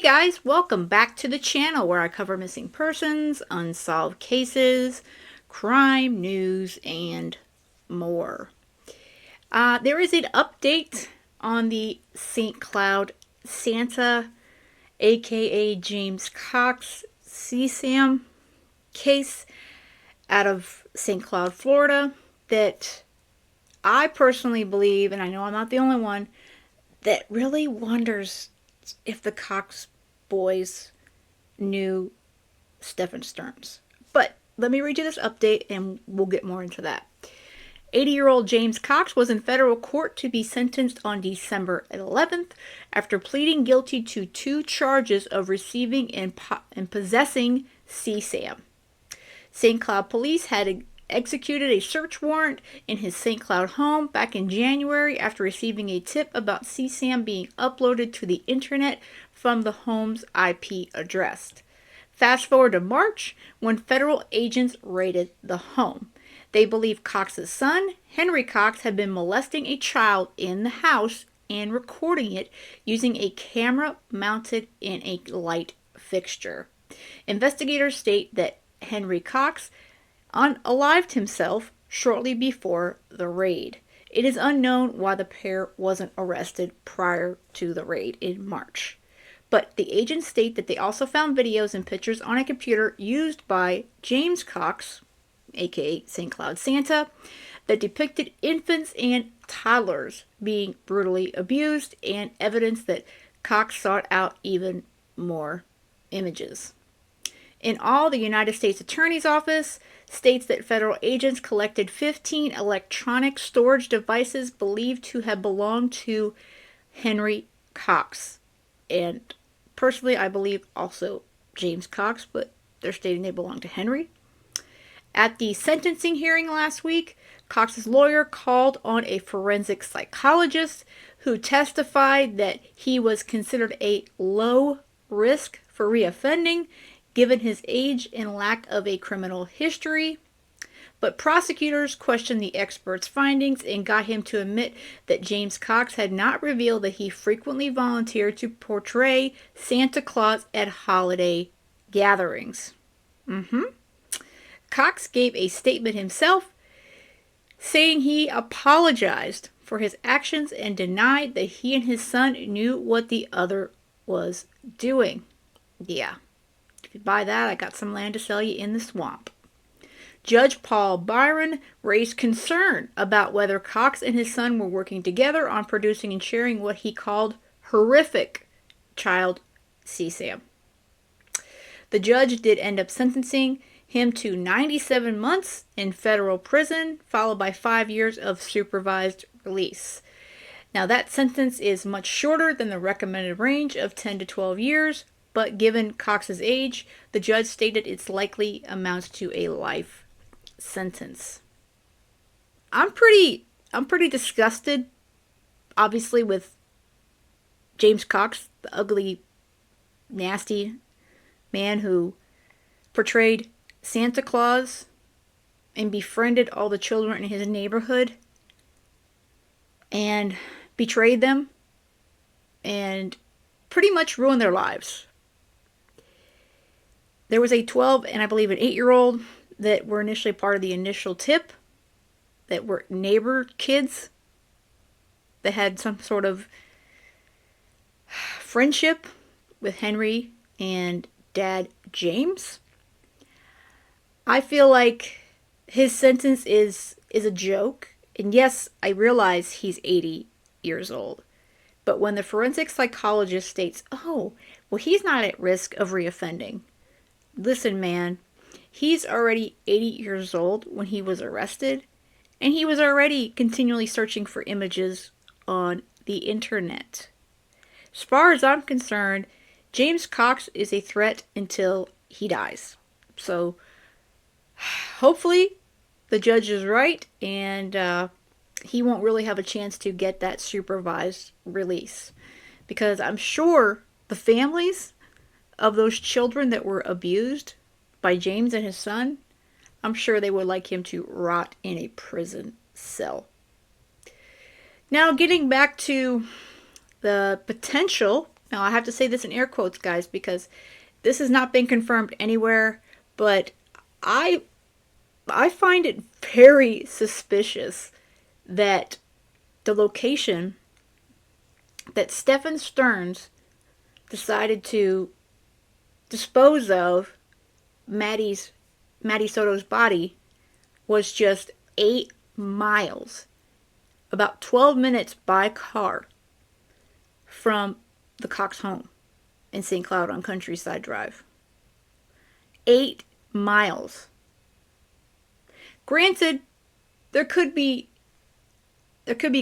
Guys, welcome back to the channel where I cover missing persons, unsolved cases, crime news, and more. There is an update on the St. Cloud Santa, aka James Cox CSAM case out of St. Cloud, Florida, that I personally believe, and I know I'm not the only one, that really wonders if the Cox boys knew Stephan Sterns. But let me read you this update and we'll get more into that. 80-year-old James Cox was in federal court to be sentenced on December 11th after pleading guilty to 2 charges of receiving and possessing CSAM. St. Cloud police had executed a search warrant in his St. Cloud home back in January after receiving a tip about CSAM being uploaded to the internet from the home's IP address. Fast forward to March, when federal agents raided the home. They believe Cox's son, Henry Cox, had been molesting a child in the house and recording it using a camera mounted in a light fixture. Investigators state that Henry Cox unalived himself shortly before the raid. It is unknown why the pair wasn't arrested prior to the raid in March. But the agents state that they also found videos and pictures on a computer used by James Cox, aka St. Cloud Santa, that depicted infants and toddlers being brutally abused, and evidence that Cox sought out even more images. In all, the United States Attorney's Office states that federal agents collected 15 electronic storage devices believed to have belonged to Henry Cox. And personally, I believe also James Cox, but they're stating they belong to Henry. At the sentencing hearing last week, Cox's lawyer called on a forensic psychologist who testified that he was considered a low risk for reoffending given his age and lack of a criminal history. But prosecutors questioned the expert's findings and got him to admit that James Cox had not revealed that he frequently volunteered to portray Santa Claus at holiday gatherings. Cox gave a statement himself, saying he apologized for his actions and denied that he and his son knew what the other was doing. Yeah. If you buy that, I got some land to sell you in the swamp. Judge Paul Byron raised concern about whether Cox and his son were working together on producing and sharing what he called horrific child CSAM. The judge did end up sentencing him to 97 months in federal prison, followed by 5 years of supervised release. Now, that sentence is much shorter than the recommended range of 10 to 12 years, but given Cox's age, the judge stated it's likely amounts to a life sentence. I'm pretty disgusted, obviously, with James Cox, the ugly, nasty man who portrayed Santa Claus and befriended all the children in his neighborhood and betrayed them and pretty much ruined their lives. There was a 12 and I believe an 8-year-old that were initially part of the initial tip that were neighbor kids that had some sort of friendship with Henry and Dad James. I feel like his sentence is a joke. And yes, I realize he's 80 years old. But when the forensic psychologist states, oh, well, he's not at risk of reoffending. Listen, man, he's already 80 years old when he was arrested, and he was already continually searching for images on the internet. As far as I'm concerned, James Cox is a threat until he dies. So, hopefully, the judge is right, and he won't really have a chance to get that supervised release. Because I'm sure the families of those children that were abused by James and his son, I'm sure they would like him to rot in a prison cell. Now, getting back to the potential Now, I have to say this in air quotes, guys, because this has not been confirmed anywhere, but I I find it very suspicious that the location that Stephan Sterns decided to dispose of Maddie Soto's body was just 8 miles, about 12 minutes by car from the Cox home in St. Cloud on Countryside Drive. 8 miles. Granted, there could be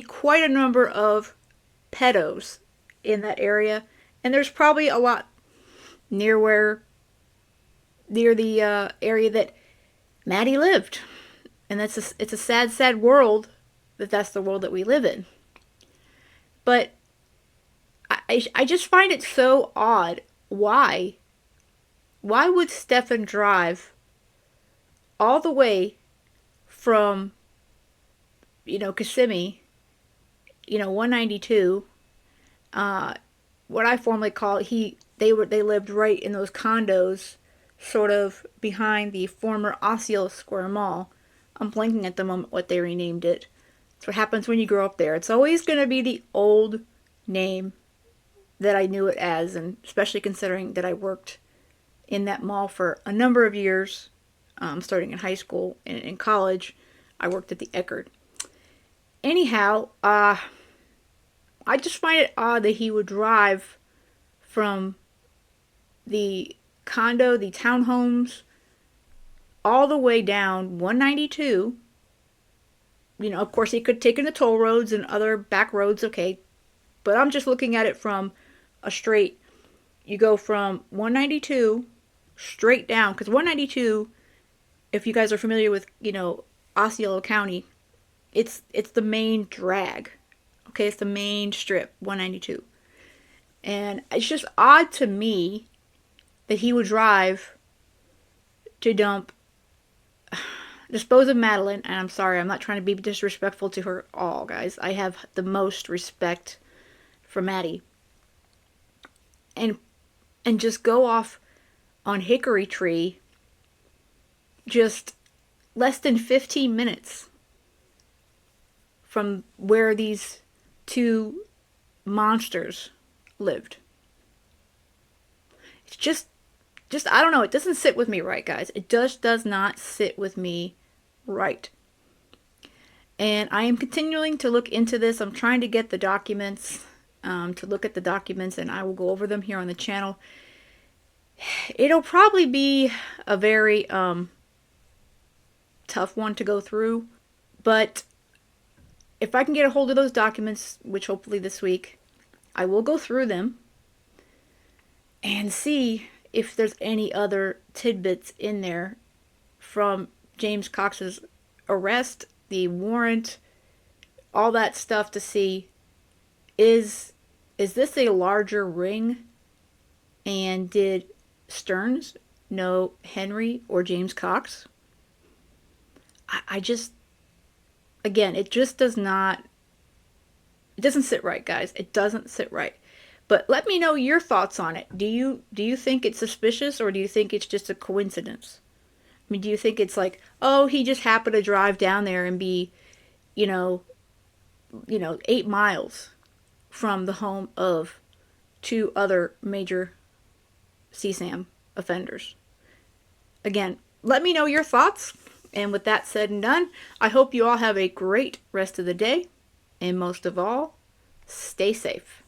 quite a number of pedos in that area, and there's probably a lot near the area that Maddie lived, and it's a sad world that's the world that we live in. But I just find it so odd. Why would Stephan drive all the way from Kissimmee, 192, what I formerly call they lived right in those condos, sort of behind the former Osceola Square Mall. I'm blanking at the moment what they renamed it. That's what happens when you grow up there. It's always going to be the old name that I knew it as, and especially considering that I worked in that mall for a number of years, starting in high school and in college. I worked at the Eckerd. Anyhow, I just find it odd that he would drive from the condo, the townhomes, all the way down 192. Of course, he could have taken the toll roads and other back roads, okay. But I'm just looking at it from a straight. You go from 192 straight down, because 192, if you guys are familiar with, Osceola County, it's the main drag. Okay, it's the main strip, 192. And it's just odd to me that he would drive to dispose of Madeline. And I'm sorry, I'm not trying to be disrespectful to her all, guys. I have the most respect for Maddie. And just go off on Hickory Tree just less than 15 minutes from where these two monsters lived. It's just I don't know, it doesn't sit with me right, guys. It just does not sit with me right. And I am continuing to look into this. I'm trying to get the documents, to look at the documents, and I will go over them here on the channel. It'll probably be a very tough one to go through, but if I can get a hold of those documents, which hopefully this week, I will go through them and see if there's any other tidbits in there from James Cox's arrest, the warrant, all that stuff, to see is this a larger ring, and did Sterns know Henry or James Cox? I just, again, it just doesn't sit right, guys. It doesn't sit right. But let me know your thoughts on it. Do you think it's suspicious, or do you think it's just a coincidence? I mean, do you think it's like, oh, he just happened to drive down there and be, 8 miles from the home of two other major CSAM offenders? Again, let me know your thoughts. And with that said and done, I hope you all have a great rest of the day. And most of all, stay safe.